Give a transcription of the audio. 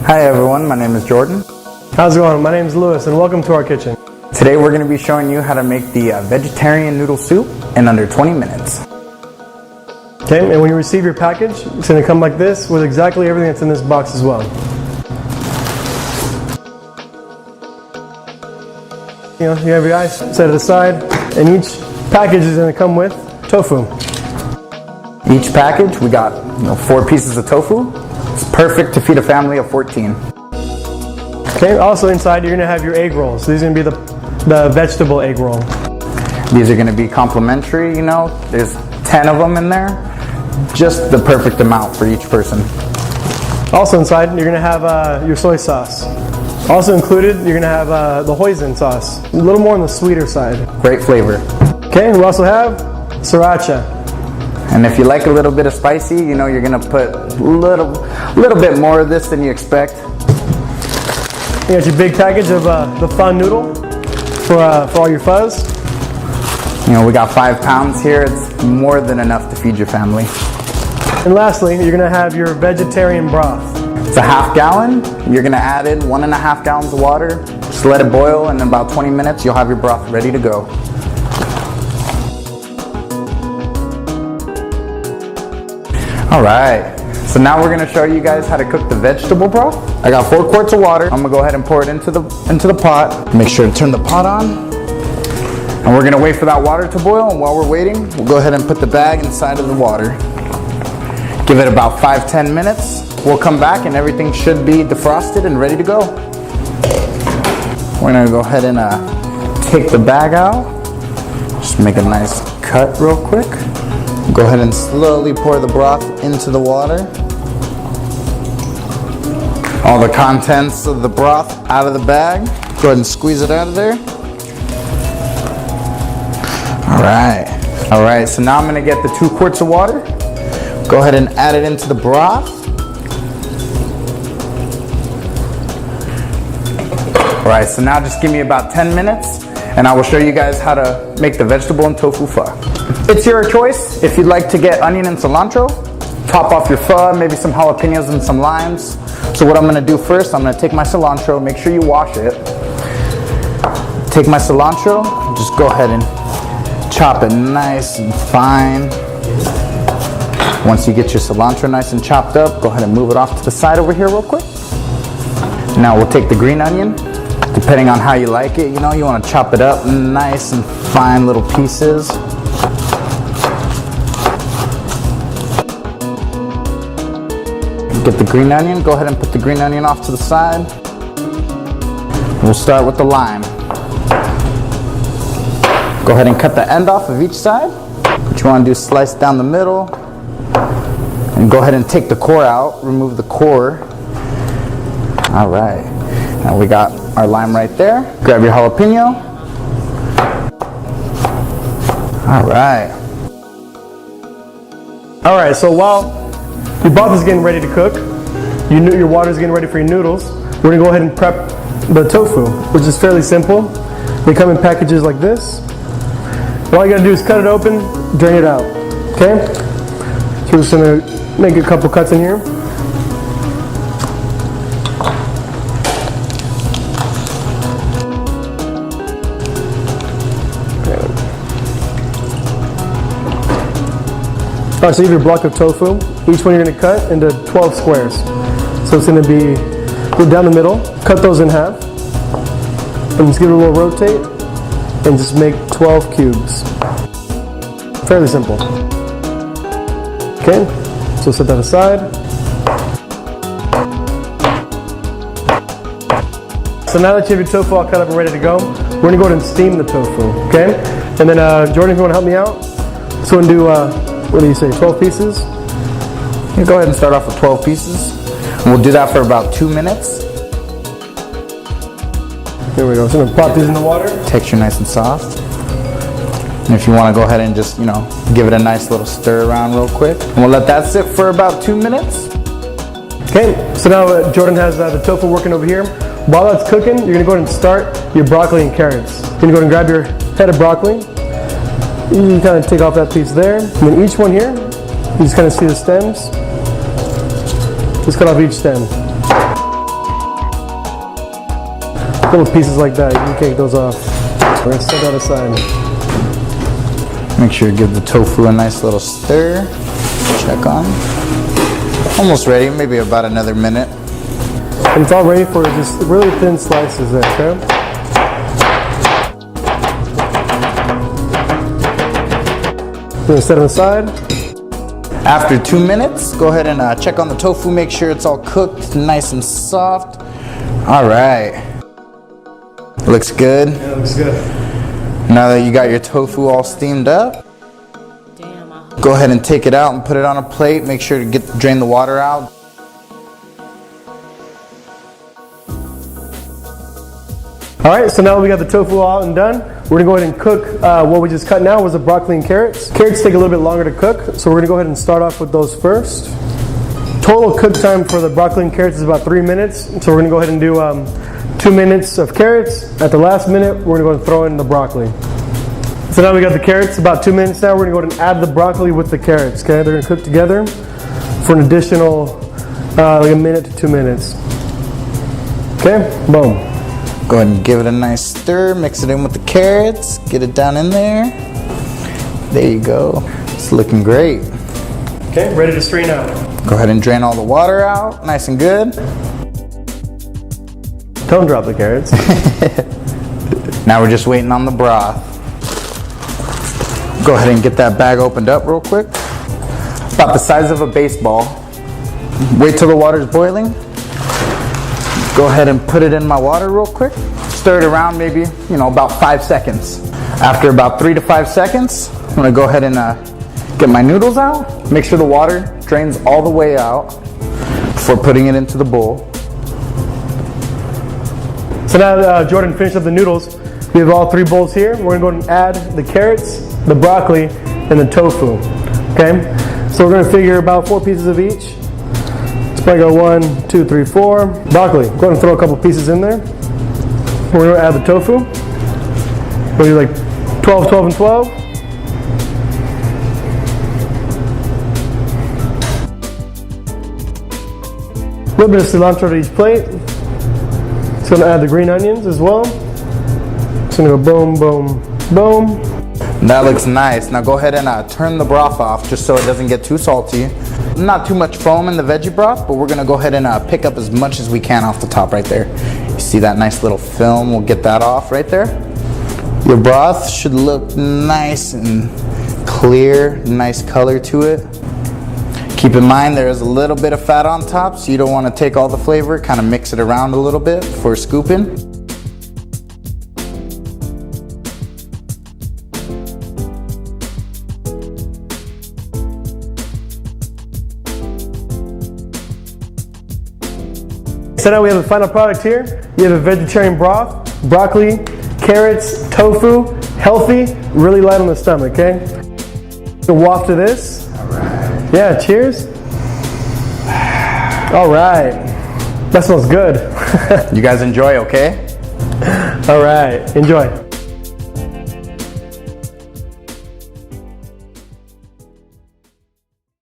Hi everyone, my name is Jordan. How's it going? My name is Lewis and welcome to our kitchen. Today we're going to be showing you how to make the vegetarian noodle soup in under 20 minutes. Okay, and when you receive your package, it's going to come like this with exactly everything that's in this box as well. You have your ice set it aside, and each package is going to come with tofu. Each package, we got 4 pieces of tofu. It's perfect to feed a family of 14. Okay, also inside you're going to have your egg rolls. So these are going to be the vegetable egg roll. These are going to be complimentary, there's 10 of them in there. Just the perfect amount for each person. Also inside you're going to have your soy sauce. Also included, you're going to have the hoisin sauce. A little more on the sweeter side. Great flavor. Okay, we also have sriracha. And if you like a little bit of spicy, you're going to put a little bit more of this than you expect. You got your big package of the fun noodle for all your fuzz. We got 5 pounds here. It's more than enough to feed your family. And lastly, you're going to have your vegetarian broth. It's a ½ gallon. You're going to add in 1.5 gallons of water. Just let it boil, and in about 20 minutes, you'll have your broth ready to go. Alright, so now we're going to show you guys how to cook the vegetable broth. I got 4 quarts of water. I'm going to go ahead and pour it into the pot. Make sure to turn the pot on. And we're going to wait for that water to boil, and while we're waiting, we'll go ahead and put the bag inside of the water. Give it about 5-10 minutes. We'll come back and everything should be defrosted and ready to go. We're going to go ahead and take the bag out. Just make a nice cut real quick. Go ahead and slowly pour the broth into the water. All the contents of the broth out of the bag. Go ahead and squeeze it out of there. Alright, so now I'm going to get the 2 quarts of water. Go ahead and add it into the broth. Alright, so now just give me about 10 minutes and I will show you guys how to make the vegetable and tofu pho. It's your choice. If you'd like to get onion and cilantro, top off your pho, maybe some jalapenos and some limes. So what I'm going to do first, I'm going to take my cilantro, make sure you wash it. Take my cilantro, just go ahead and chop it nice and fine. Once you get your cilantro nice and chopped up, go ahead and move it off to the side over here real quick. Now we'll take the green onion. Depending on how you like it, you want to chop it up nice and fine little pieces. Get the green onion, go ahead and put the green onion off to the side. We'll start with the lime. Go ahead and cut the end off of each side. What you want to do is slice down the middle. And go ahead and take the core out, remove the core. Alright, now we got our lime right there. Grab your jalapeno. Alright, so while your broth is getting ready to cook, your water is getting ready for your noodles, we're going to go ahead and prep the tofu, which is fairly simple. They come in packages like this. All you got to do is cut it open, drain it out. Okay? So we're just going to make a couple cuts in here. Alright, so you have your block of tofu. Each one you're going to cut into 12 squares. So it's going to be, go down the middle, cut those in half, and just give it a little rotate, and just make 12 cubes. Fairly simple. Okay, so set that aside. So now that you have your tofu all cut up and ready to go, we're going to go ahead and steam the tofu, okay? And then Jordan, if you want to help me out, so we're going to do, what do you say, 12 pieces? You go ahead and start off with 12 pieces. And we'll do that for about 2 minutes. Here we go. So I'm going to pop these in the water. Texture nice and soft. And if you want to go ahead and just, give it a nice little stir around real quick. And we'll let that sit for about 2 minutes. Okay, so now Jordan has the tofu working over here. While that's cooking, you're going to go ahead and start your broccoli and carrots. You're going to go ahead and grab your head of broccoli. You kind of take off that piece there. And then each one here, you just kind of see the stems. Just cut off each stem. Little pieces like that, you can take those off. We're gonna set that aside. Make sure you give the tofu a nice little stir. Check on. Almost ready, maybe about another minute. And it's all ready for just really thin slices there, okay? We're gonna set them aside. After 2 minutes, go ahead and check on the tofu, make sure it's all cooked, nice and soft. All right. Looks good. Yeah, looks good. Now that you got your tofu all steamed up, go ahead and take it out and put it on a plate. Make sure to drain the water out. All right, so now we got the tofu all and done. We're gonna go ahead and cook what we just cut now was the broccoli and carrots. Carrots take a little bit longer to cook, so we're gonna go ahead and start off with those first. Total cook time for the broccoli and carrots is about 3 minutes. So we're gonna go ahead and do 2 minutes of carrots. At the last minute, we're gonna go and throw in the broccoli. So now we got the carrots, about 2 minutes now. We're gonna go ahead and add the broccoli with the carrots, okay? They're gonna cook together for an additional like 1 minute to 2 minutes. Okay, boom. Go ahead and give it a nice stir, mix it in with the carrots, get it down in there. There you go. It's looking great. Okay, ready to strain out. Go ahead and drain all the water out, nice and good. Don't drop the carrots. Now we're just waiting on the broth. Go ahead and get that bag opened up real quick. About the size of a baseball. Wait till the water's boiling. Go ahead and put it in my water real quick. Stir it around maybe, about 5 seconds. After about 3 to 5 seconds, I'm gonna go ahead and get my noodles out. Make sure the water drains all the way out before putting it into the bowl. So now Jordan finished up the noodles. We have all 3 bowls here. We're gonna go and add the carrots, the broccoli, and the tofu. Okay? So we're gonna figure about 4 pieces of each. Let's probably go 1, 2, 3, 4. Broccoli, go ahead and throw a couple pieces in there. We're gonna add the tofu. We'll do like 12, 12, and 12. A little bit of cilantro to each plate. Just gonna add the green onions as well. Just gonna go boom, boom, boom. That looks nice. Now go ahead and turn the broth off just so it doesn't get too salty. Not too much foam in the veggie broth, but we're gonna go ahead and pick up as much as we can off the top right there. You see that nice little film? We'll get that off right there. Your broth should look nice and clear, nice color to it. Keep in mind there is a little bit of fat on top, so you don't want to take all the flavor, kind of mix it around a little bit before scooping. So now we have the final product here. You have a vegetarian broth, broccoli, carrots, tofu, healthy, really light on the stomach, okay? So waft to this. All right. Yeah, cheers. All right. That smells good. You guys enjoy, okay? All right, enjoy.